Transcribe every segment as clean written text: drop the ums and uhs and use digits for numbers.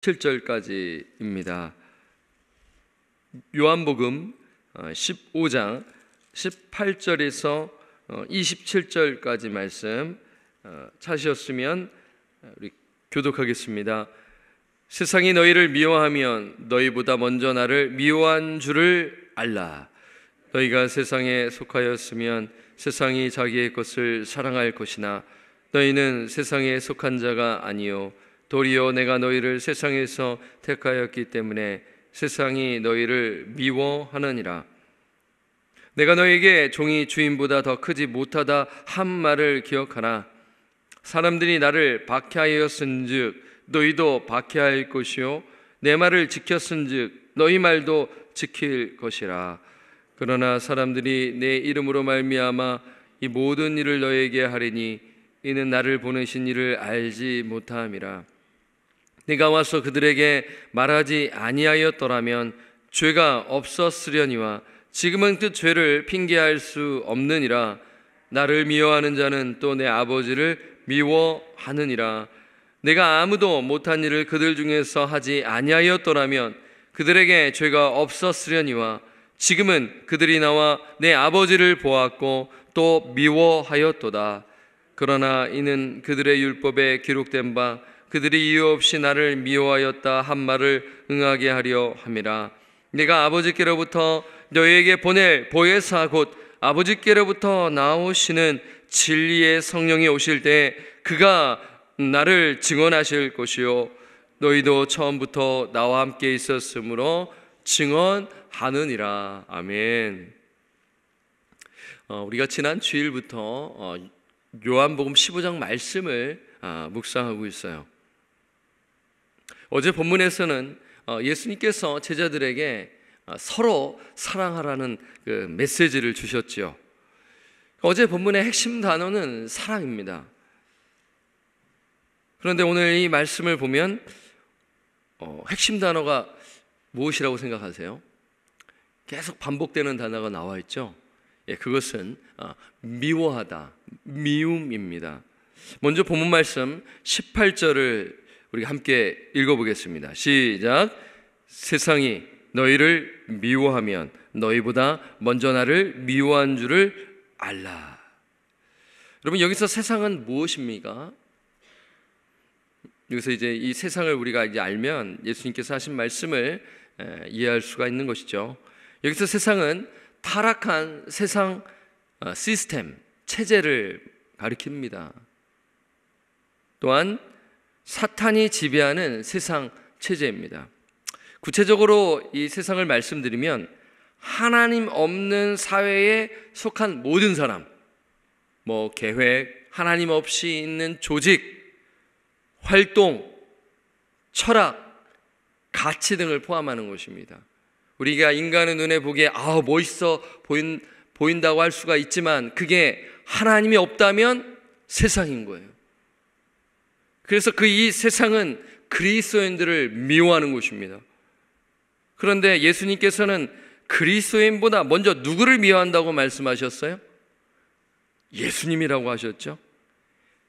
7절까지입니다. 요한복음 15장 18절에서 27절까지 말씀 찾으셨으면 우리 교독하겠습니다. 세상이 너희를 미워하면 너희보다 먼저 나를 미워한 줄을 알라. 너희가 세상에 속하였으면 세상이 자기의 것을 사랑할 것이나 너희는 세상에 속한 자가 아니요 도리어 내가 너희를 세상에서 택하였기 때문에 세상이 너희를 미워하느니라. 내가 너희에게 종이 주인보다 더 크지 못하다 한 말을 기억하라. 사람들이 나를 박해하였은즉 너희도 박해할 것이요 내 말을 지켰은즉 너희 말도 지킬 것이라. 그러나 사람들이 내 이름으로 말미암아 이 모든 일을 너희에게 하리니 이는 나를 보내신 이를 알지 못함이라. 네가 와서 그들에게 말하지 아니하였더라면 죄가 없었으려니와 지금은 그 죄를 핑계할 수 없느니라. 나를 미워하는 자는 또 내 아버지를 미워하느니라. 내가 아무도 못한 일을 그들 중에서 하지 아니하였더라면 그들에게 죄가 없었으려니와 지금은 그들이 나와 내 아버지를 보았고 또 미워하였도다. 그러나 이는 그들의 율법에 기록된 바 그들이 이유 없이 나를 미워하였다 한 말을 응하게 하려 함이라. 내가 아버지께로부터 너희에게 보낼 보혜사 곧 아버지께로부터 나오시는 진리의 성령이 오실 때 그가 나를 증언하실 것이요 너희도 처음부터 나와 함께 있었으므로 증언하느니라. 아멘. 우리가 지난 주일부터 요한복음 15장 말씀을 묵상하고 있어요. 어제 본문에서는 예수님께서 제자들에게 서로 사랑하라는 그 메시지를 주셨죠. 어제 본문의 핵심 단어는 사랑입니다. 그런데 오늘 이 말씀을 보면 핵심 단어가 무엇이라고 생각하세요? 계속 반복되는 단어가 나와 있죠. 그것은 미워하다, 미움입니다. 먼저 본문 말씀 18절을 우리 함께 읽어보겠습니다. 시작. 세상이 너희를 미워하면 너희보다 먼저 나를 미워한 줄을 알라. 여러분, 여기서 세상은 무엇입니까? 여기서 이제 이 세상을 우리가 이제 알면 예수님께서 하신 말씀을 이해할 수가 있는 것이죠. 여기서 세상은 타락한 세상 시스템, 체제를 가리킵니다. 또한 사탄이 지배하는 세상 체제입니다. 구체적으로 이 세상을 말씀드리면 하나님 없는 사회에 속한 모든 사람, 계획, 하나님 없이 있는 조직, 활동, 철학, 가치 등을 포함하는 것입니다. 우리가 인간의 눈에 보기에 멋있어 보인다고 할 수가 있지만 그게 하나님이 없다면 세상인 거예요. 그래서 이 세상은 그리스도인들을 미워하는 것입니다. 그런데 예수님께서는 그리스도인보다 먼저 누구를 미워한다고 말씀하셨어요? 예수님이라고 하셨죠.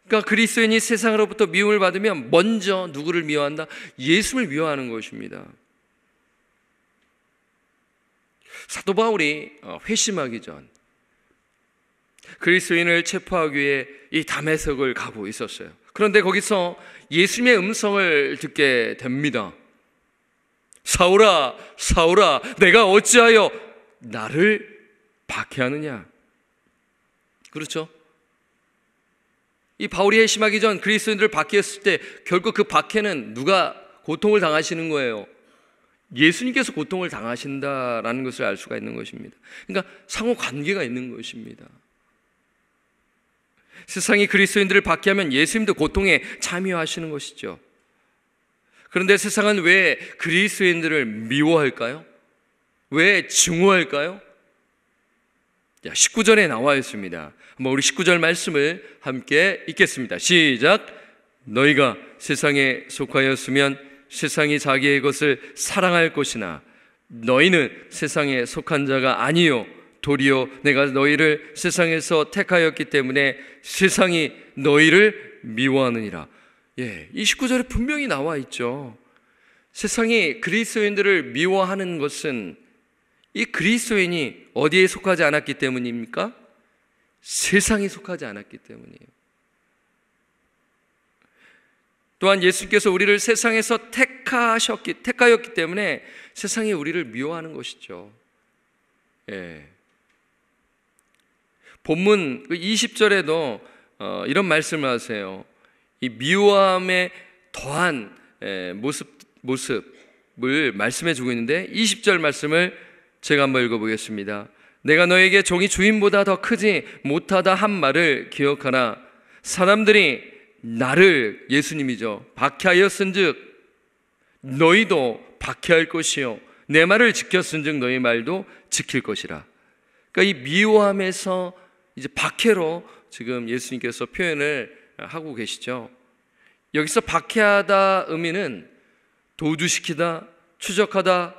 그러니까 그리스도인이 세상으로부터 미움을 받으면 먼저 누구를 미워한다? 예수를 미워하는 것입니다. 사도 바울이 회심하기 전 그리스도인을 체포하기 위해 이 다메섹을 가고 있었어요. 그런데 거기서 예수님의 음성을 듣게 됩니다. 사울아, 사울아, 내가 어찌하여 나를 박해하느냐? 그렇죠? 이 바울이 회심하기 전 그리스도인들을 박해했을 때 결국 그 박해는 누가 고통을 당하시는 거예요? 예수님께서 고통을 당하신다라는 것을 알 수가 있는 것입니다. 그러니까 상호 관계가 있는 것입니다. 세상이 그리스도인들을 박해하면 예수님도 고통에 참여하시는 것이죠. 그런데 세상은 왜 그리스도인들을 미워할까요? 왜 증오할까요? 19절에 나와 있습니다. 한번 우리 19절 말씀을 함께 읽겠습니다. 시작. 너희가 세상에 속하였으면 세상이 자기의 것을 사랑할 것이나 너희는 세상에 속한 자가 아니요 도리어 내가 너희를 세상에서 택하였기 때문에 세상이 너희를 미워하느니라. 이 19절에 분명히 나와 있죠. 세상이 그리스도인들을 미워하는 것은 이 그리스도인이 어디에 속하지 않았기 때문입니까? 세상에 속하지 않았기 때문이에요. 또한 예수께서 우리를 세상에서 택하였기 때문에 세상이 우리를 미워하는 것이죠. 예. 본문 20절에도 이런 말씀을 하세요. 이 미워함에 더한 모습을 말씀해 주고 있는데 20절 말씀을 제가 한번 읽어보겠습니다. 내가 너에게 종이 주인보다 더 크지 못하다 한 말을 기억하라. 사람들이 나를, 예수님이죠, 박해하였은즉 너희도 박해할 것이요 내 말을 지켰은즉 너희 말도 지킬 것이라. 그러니까 이 미워함에서 이제 박해로 지금 예수님께서 표현을 하고 계시죠. 여기서 박해하다 의미는 도주시키다, 추적하다,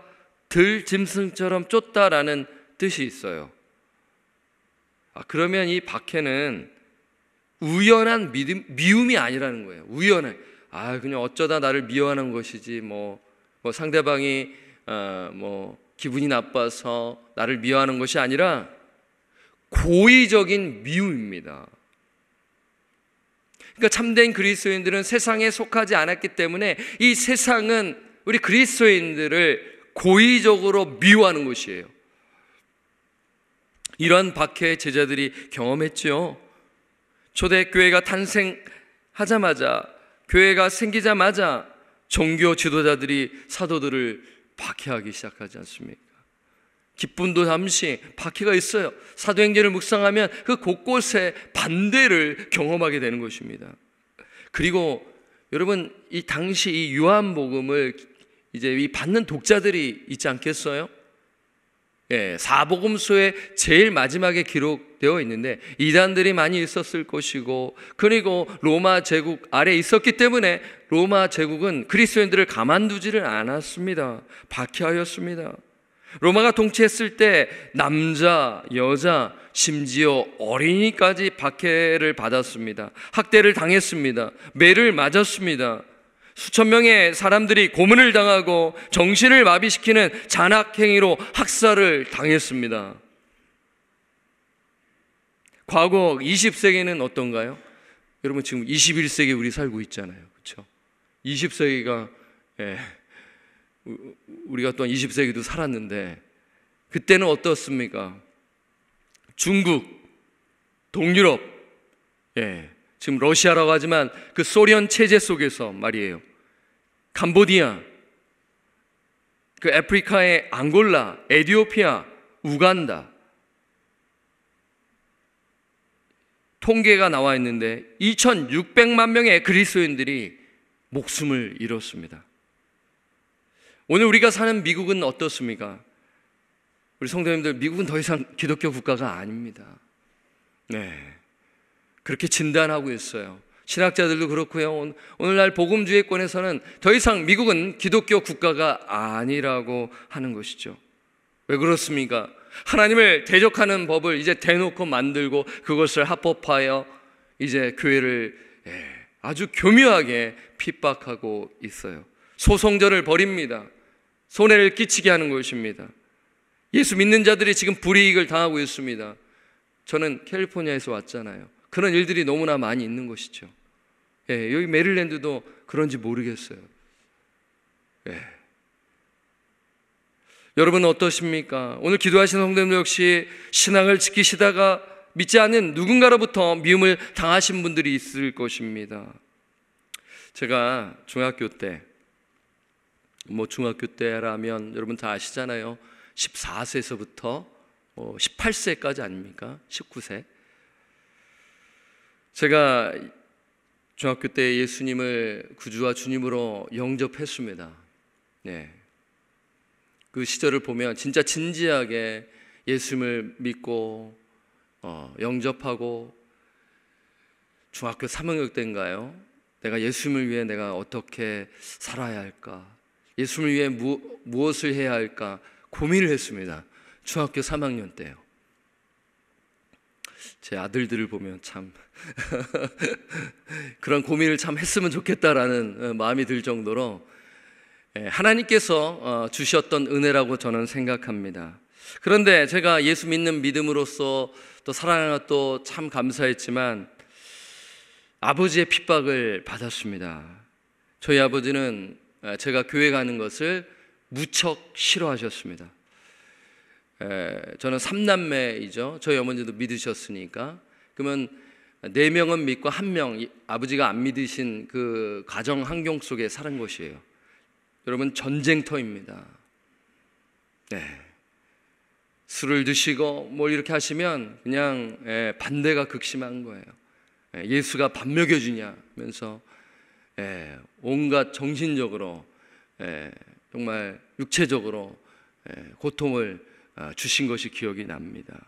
들짐승처럼 쫓다라는 뜻이 있어요. 그러면 이 박해는 우연한 미움이 아니라는 거예요. 우연해. 그냥 어쩌다 나를 미워하는 것이지 뭐 상대방이 기분이 나빠서 나를 미워하는 것이 아니라 고의적인 미움입니다. 그러니까 참된 그리스도인들은 세상에 속하지 않았기 때문에 이 세상은 우리 그리스도인들을 고의적으로 미워하는 것이에요. 이러한 박해 제자들이 경험했죠. 초대교회가 탄생하자마자, 교회가 생기자마자 종교 지도자들이 사도들을 박해하기 시작하지 않습니까? 기쁨도 잠시 박해가 있어요. 사도행전을 묵상하면 그 곳곳에 반대를 경험하게 되는 것입니다. 그리고 여러분, 이 당시 이 요한복음을 이제 이 받는 독자들이 있지 않겠어요? 사복음서의 제일 마지막에 기록되어 있는데 이단들이 많이 있었을 것이고, 그리고 로마 제국 아래 있었기 때문에 로마 제국은 그리스도인들을 가만두지를 않았습니다. 박해하였습니다. 로마가 통치했을 때 남자, 여자, 심지어 어린이까지 박해를 받았습니다. 학대를 당했습니다. 매를 맞았습니다. 수천 명의 사람들이 고문을 당하고 정신을 마비시키는 잔악행위로 학살을 당했습니다. 과거 20세기는 어떤가요? 여러분, 지금 21세기 우리 살고 있잖아요. 그렇죠? 20세기가 우리가 또한 20세기도 살았는데 그때는 어떻습니까? 중국, 동유럽, 지금 러시아라고 하지만 그 소련 체제 속에서 말이에요. 캄보디아, 그 아프리카의 앙골라, 에티오피아, 우간다, 통계가 나와 있는데 2,600만 명의 그리스도인들이 목숨을 잃었습니다. 오늘 우리가 사는 미국은 어떻습니까? 우리 성도님들, 미국은 더 이상 기독교 국가가 아닙니다. 그렇게 진단하고 있어요. 신학자들도 그렇고요. 오늘날 복음주의권에서는 더 이상 미국은 기독교 국가가 아니라고 하는 것이죠. 왜 그렇습니까? 하나님을 대적하는 법을 이제 대놓고 만들고 그것을 합법화하여 이제 교회를 아주 교묘하게 핍박하고 있어요. 소송전을 벌입니다. 손해를 끼치게 하는 것입니다. 예수 믿는 자들이 지금 불이익을 당하고 있습니다. 저는 캘리포니아에서 왔잖아요. 그런 일들이 너무나 많이 있는 것이죠. 여기 메릴랜드도 그런지 모르겠어요. 여러분은 어떠십니까? 오늘 기도하시는 성도님들 역시 신앙을 지키시다가 믿지 않는 누군가로부터 미움을 당하신 분들이 있을 것입니다. 제가 중학교 때라면 여러분 다 아시잖아요. 14세에서부터 18세까지 아닙니까? 19세. 제가 중학교 때 예수님을 구주와 주님으로 영접했습니다. 그 시절을 보면 진짜 진지하게 예수님을 믿고 영접하고, 중학교 3학년 때인가요? 내가 예수님을 위해 내가 어떻게 살아야 할까? 예수님을 위해 무엇을 해야 할까? 고민을 했습니다. 중학교 3학년 때요. 제 아들들을 보면 참 그런 고민을 참 했으면 좋겠다라는 마음이 들 정도로 하나님께서 주셨던 은혜라고 저는 생각합니다. 그런데 제가 예수 믿는 믿음으로써 또 사랑하는 것도 참 감사했지만 아버지의 핍박을 받았습니다. 저희 아버지는 제가 교회 가는 것을 무척 싫어하셨습니다. 저는 3남매이죠. 저희 어머니도 믿으셨으니까. 그러면 4명은 믿고 1명 아버지가 안 믿으신 그 가정 환경 속에 사는 것이에요. 여러분, 전쟁터입니다. 술을 드시고 뭘 이렇게 하시면 그냥 반대가 극심한 거예요. 예수가 밥 먹여주냐면서 온갖 정신적으로 정말 육체적으로 고통을 주신 것이 기억이 납니다.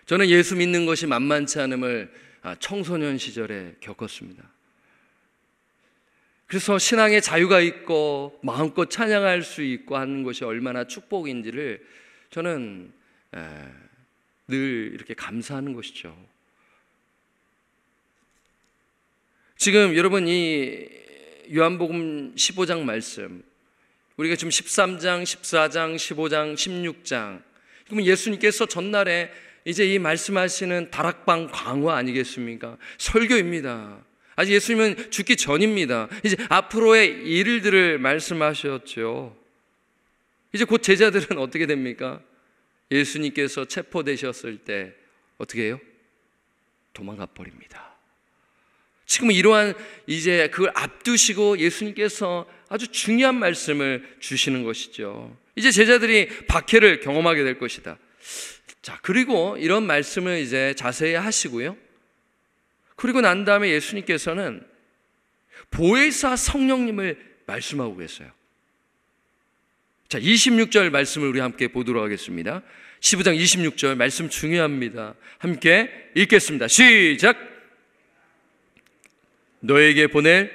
저는 예수 믿는 것이 만만치 않음을 청소년 시절에 겪었습니다. 그래서 신앙의 자유가 있고 마음껏 찬양할 수 있고 하는 것이 얼마나 축복인지를 저는 늘 이렇게 감사하는 것이죠. 지금 여러분, 이 요한복음 15장 말씀, 우리가 지금 13장, 14장, 15장, 16장, 그러면 예수님께서 전날에 이제 이 말씀하시는 다락방 강화 아니겠습니까? 설교입니다. 아직 예수님은 죽기 전입니다. 이제 앞으로의 일들을 말씀하셨죠. 이제 곧 제자들은 어떻게 됩니까? 예수님께서 체포되셨을 때 어떻게 해요? 도망가 버립니다. 지금 이러한 이제 그걸 앞두시고 예수님께서 아주 중요한 말씀을 주시는 것이죠. 이제 제자들이 박해를 경험하게 될 것이다. 자, 그리고 이런 말씀을 이제 자세히 하시고요. 그리고 난 다음에 예수님께서는 보혜사 성령님을 말씀하고 계세요. 자, 26절 말씀을 우리 함께 보도록 하겠습니다. 15장 26절 말씀 중요합니다. 함께 읽겠습니다. 시작! 너에게 보낼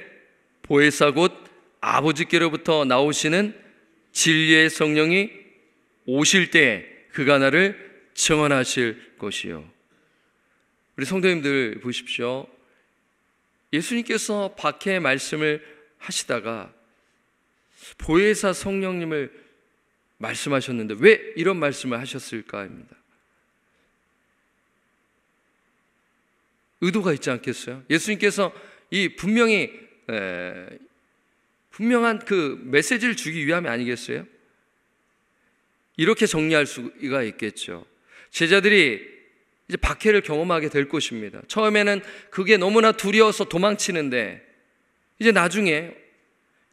보혜사 곧 아버지께로부터 나오시는 진리의 성령이 오실 때에 그가 나를 증언하실 것이요. 우리 성도님들 보십시오. 예수님께서 박해의 말씀을 하시다가 보혜사 성령님을 말씀하셨는데 왜 이런 말씀을 하셨을까입니다. 의도가 있지 않겠어요? 예수님께서 이 분명한 그 메시지를 주기 위함이 아니겠어요? 이렇게 정리할 수가 있겠죠. 제자들이 이제 박해를 경험하게 될 것입니다. 처음에는 그게 너무나 두려워서 도망치는데 이제 나중에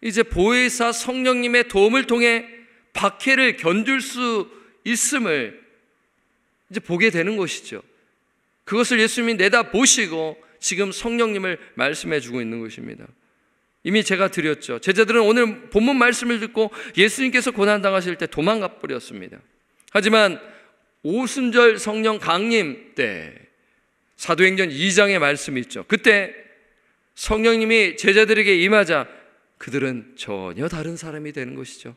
이제 보혜사 성령님의 도움을 통해 박해를 견딜 수 있음을 이제 보게 되는 것이죠. 그것을 예수님이 내다보시고 지금 성령님을 말씀해 주고 있는 것입니다. 이미 제가 드렸죠. 제자들은 오늘 본문 말씀을 듣고 예수님께서 고난당하실 때 도망가 버렸습니다. 하지만 오순절 성령 강림 때 사도행전 2장의 말씀이 있죠. 그때 성령님이 제자들에게 임하자 그들은 전혀 다른 사람이 되는 것이죠.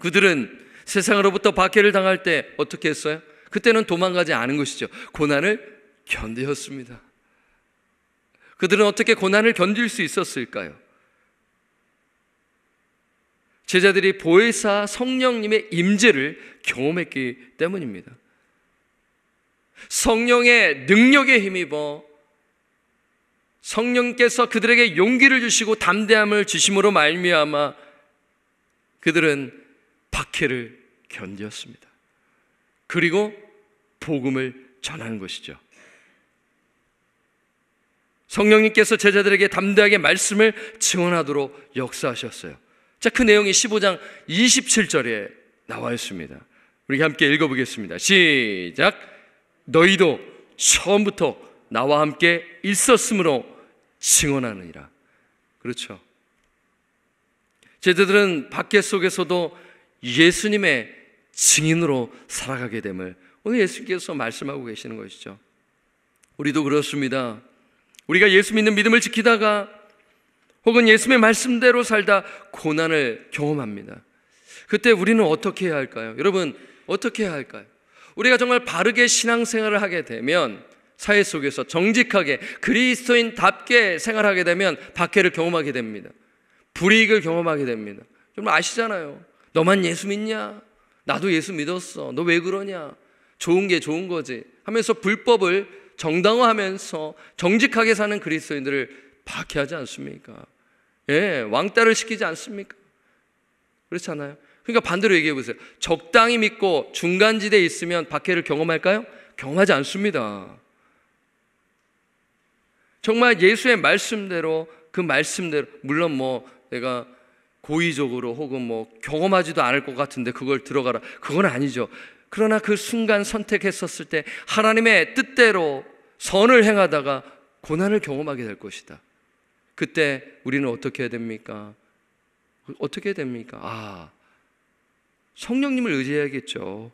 그들은 세상으로부터 박해를 당할 때 어떻게 했어요? 그때는 도망가지 않은 것이죠. 고난을 견디었습니다. 그들은 어떻게 고난을 견딜 수 있었을까요? 제자들이 보혜사 성령님의 임재를 경험했기 때문입니다. 성령의 능력에 힘입어 성령께서 그들에게 용기를 주시고 담대함을 주심으로 말미암아 그들은 박해를 견디었습니다. 그리고 복음을 전하는 것이죠. 성령님께서 제자들에게 담대하게 말씀을 증언하도록 역사하셨어요. 자, 그 내용이 15장 27절에 나와 있습니다. 우리 함께 읽어보겠습니다. 시작! 너희도 처음부터 나와 함께 있었으므로 증언하느니라. 그렇죠. 제자들은 박해 속에서도 예수님의 증인으로 살아가게 됨을 오늘 예수님께서 말씀하고 계시는 것이죠. 우리도 그렇습니다. 우리가 예수 믿는 믿음을 지키다가 혹은 예수님의 말씀대로 살다 고난을 경험합니다. 그때 우리는 어떻게 해야 할까요? 여러분, 어떻게 해야 할까요? 우리가 정말 바르게 신앙생활을 하게 되면 사회 속에서 정직하게 그리스도인답게 생활하게 되면 박해를 경험하게 됩니다. 불이익을 경험하게 됩니다. 여러분 아시잖아요. 너만 예수 믿냐? 나도 예수 믿었어. 너 왜 그러냐? 좋은 게 좋은 거지 하면서 불법을 정당화하면서 정직하게 사는 그리스도인들을 박해하지 않습니까? 예, 왕따를 시키지 않습니까? 그렇지 않아요? 그러니까 반대로 얘기해 보세요. 적당히 믿고 중간지대에 있으면 박해를 경험할까요? 경험하지 않습니다. 정말 예수의 말씀대로, 그 말씀대로, 물론 뭐 내가 고의적으로 혹은 뭐 경험하지도 않을 것 같은데 그걸 들어가라, 그건 아니죠. 그러나 그 순간 선택했었을 때 하나님의 뜻대로 선을 행하다가 고난을 경험하게 될 것이다. 그때 우리는 어떻게 해야 됩니까? 어떻게 해야 됩니까? 성령님을 의지해야겠죠.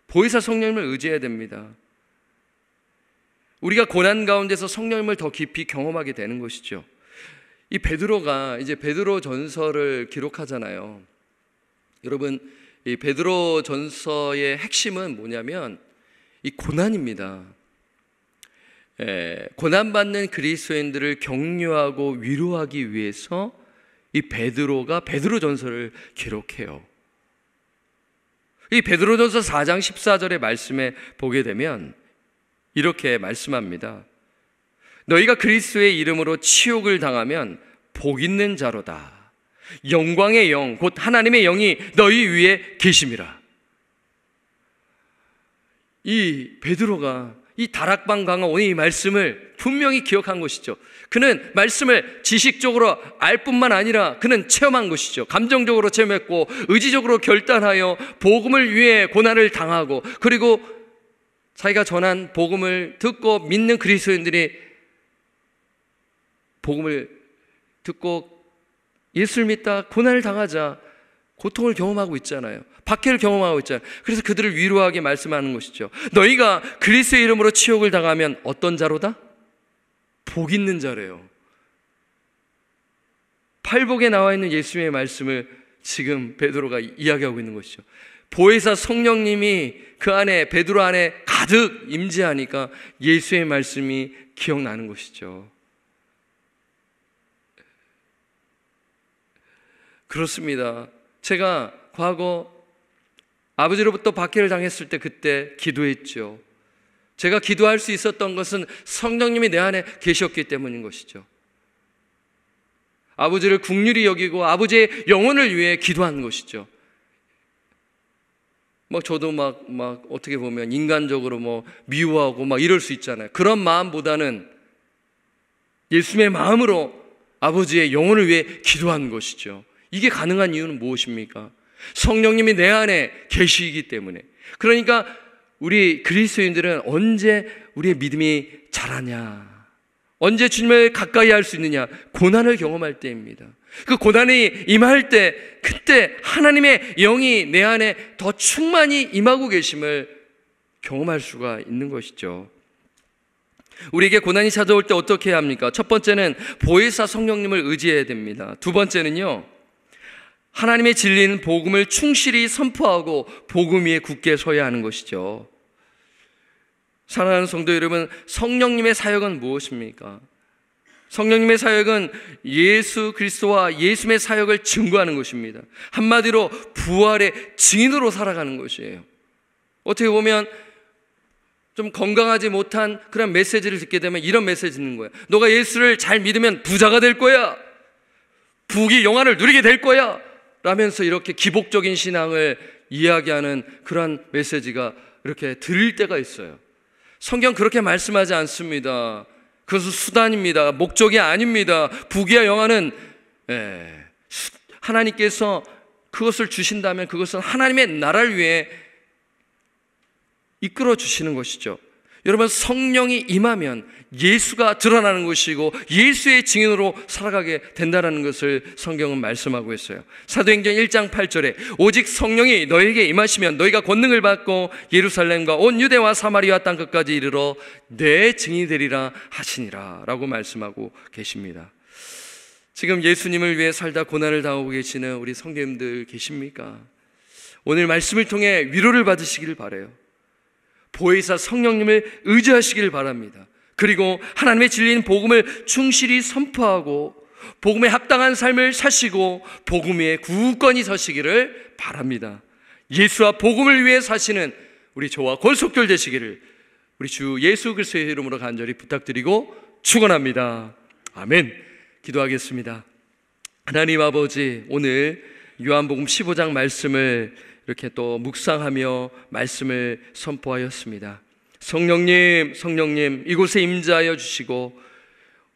보혜사 성령님을 의지해야 됩니다. 우리가 고난 가운데서 성령님을 더 깊이 경험하게 되는 것이죠. 이 베드로가 이제 베드로 전서를 기록하잖아요. 여러분, 이 베드로 전서의 핵심은 뭐냐면 이 고난입니다. 고난받는 그리스도인들을 격려하고 위로하기 위해서 이 베드로가 베드로 전서를 기록해요. 이 베드로 전서 4장 14절의 말씀에 보게 되면 이렇게 말씀합니다. 너희가 그리스도의 이름으로 치욕을 당하면 복 있는 자로다. 영광의 영, 곧 하나님의 영이 너희 위에 계심이라. 이 베드로가 이 다락방 강화 오늘 이 말씀을 분명히 기억한 것이죠. 그는 말씀을 지식적으로 알 뿐만 아니라 그는 체험한 것이죠. 감정적으로 체험했고 의지적으로 결단하여 복음을 위해 고난을 당하고, 그리고 자기가 전한 복음을 듣고 믿는 그리스도인들이 복음을 듣고 예수를 믿다 고난을 당하자 고통을 경험하고 있잖아요. 박해를 경험하고 있잖아요. 그래서 그들을 위로하게 말씀하는 것이죠. 너희가 그리스도의 이름으로 치욕을 당하면 어떤 자로다? 복 있는 자래요. 팔복에 나와 있는 예수님의 말씀을 지금 베드로가 이야기하고 있는 것이죠. 보혜사 성령님이 그 안에, 베드로 안에 가득 임재하니까 예수의 말씀이 기억나는 것이죠. 그렇습니다. 제가 과거 아버지로부터 박해를 당했을 때 그때 기도했죠. 제가 기도할 수 있었던 것은 성령님이 내 안에 계셨기 때문인 것이죠. 아버지를 긍휼히 여기고 아버지의 영혼을 위해 기도한 것이죠. 저도 어떻게 보면 인간적으로 미워하고 이럴 수 있잖아요. 그런 마음보다는 예수님의 마음으로 아버지의 영혼을 위해 기도한 것이죠. 이게 가능한 이유는 무엇입니까? 성령님이 내 안에 계시기 때문에. 그러니까 우리 그리스도인들은 언제 우리의 믿음이 자라냐, 언제 주님을 가까이 할 수 있느냐? 고난을 경험할 때입니다. 그 고난이 임할 때, 그때 하나님의 영이 내 안에 더 충만히 임하고 계심을 경험할 수가 있는 것이죠. 우리에게 고난이 찾아올 때 어떻게 해야 합니까? 첫 번째는 보혜사 성령님을 의지해야 됩니다. 두 번째는요, 하나님의 진리인 복음을 충실히 선포하고 복음 위에 굳게 서야 하는 것이죠. 사랑하는 성도 여러분, 성령님의 사역은 무엇입니까? 성령님의 사역은 예수 그리스도와 예수님의 사역을 증거하는 것입니다. 한마디로 부활의 증인으로 살아가는 것이에요. 어떻게 보면 좀 건강하지 못한 그런 메시지를 듣게 되면 이런 메시지 듣는 거예요. 너가 예수를 잘 믿으면 부자가 될 거야, 부귀 영화를 누리게 될 거야 라면서 이렇게 기복적인 신앙을 이야기하는 그런 메시지가 이렇게 들릴 때가 있어요. 성경 그렇게 말씀하지 않습니다. 그것은 수단입니다. 목적이 아닙니다. 부귀와 영화는 하나님께서 그것을 주신다면 그것은 하나님의 나라를 위해 이끌어 주시는 것이죠. 여러분, 성령이 임하면 예수가 드러나는 것이고 예수의 증인으로 살아가게 된다는 것을 성경은 말씀하고 있어요. 사도행전 1장 8절에 오직 성령이 너에게 임하시면 너희가 권능을 받고 예루살렘과 온 유대와 사마리아 땅 끝까지 이르러 내 증인이 되리라 하시니라 라고 말씀하고 계십니다. 지금 예수님을 위해 살다 고난을 당하고 계시는 우리 성도님들 계십니까? 오늘 말씀을 통해 위로를 받으시기를 바라요. 보혜사 성령님을 의지하시길 바랍니다. 그리고 하나님의 진리인 복음을 충실히 선포하고 복음에 합당한 삶을 사시고 복음 위에 굳건히 서시기를 바랍니다. 예수와 복음을 위해 사시는 우리 저와 권속들 되시기를 우리 주 예수 그리스도의 이름으로 간절히 부탁드리고 축원합니다. 아멘. 기도하겠습니다. 하나님 아버지, 오늘 요한복음 15장 말씀을 이렇게 또 묵상하며 말씀을 선포하였습니다. 성령님 이곳에 임재하여 주시고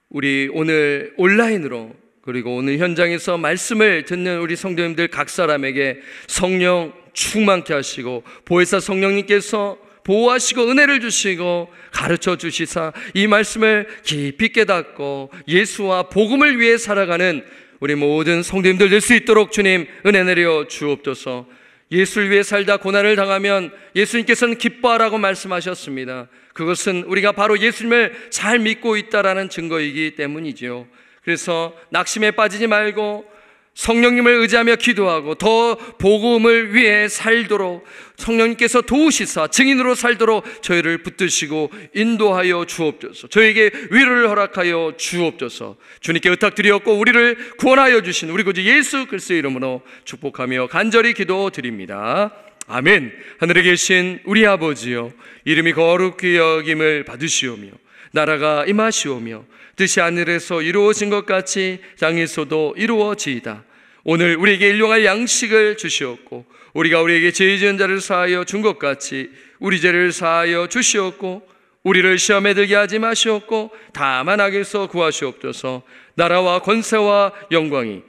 우리 오늘 온라인으로 그리고 오늘 현장에서 말씀을 듣는 우리 성도님들 각 사람에게 성령 충만케 하시고 보혜사 성령님께서 보호하시고 은혜를 주시고 가르쳐 주시사 이 말씀을 깊이 깨닫고 예수와 복음을 위해 살아가는 우리 모든 성도님들 될 수 있도록 주님 은혜 내려 주옵소서. 예수를 위해 살다 고난을 당하면 예수님께서는 기뻐하라고 말씀하셨습니다. 그것은 우리가 바로 예수님을 잘 믿고 있다라는 증거이기 때문이죠. 그래서 낙심에 빠지지 말고 성령님을 의지하며 기도하고 더 복음을 위해 살도록 성령님께서 도우시사 증인으로 살도록 저희를 붙드시고 인도하여 주옵소서. 저에게 위로를 허락하여 주옵소서. 주님께 의탁드리었고 우리를 구원하여 주신 우리 구주 예수 그리스도의 이름으로 축복하며 간절히 기도드립니다. 아멘. 하늘에 계신 우리 아버지여, 이름이 거룩히 여김을 받으시오며 나라가 임하시오며 뜻이 하늘에서 이루어진 것 같이 땅에서도 이루어지이다. 오늘 우리에게 일용할 양식을 주시옵고 우리가 우리에게 죄 지은 자를 사하여 준 것 같이 우리 죄를 사하여 주시옵고 우리를 시험에 들게 하지 마시옵고 다만 악에서 구하시옵소서. 나라와 권세와 영광이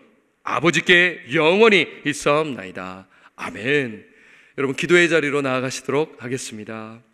아버지께 영원히 있사옵나이다. 아멘. 여러분 기도의 자리로 나아가시도록 하겠습니다.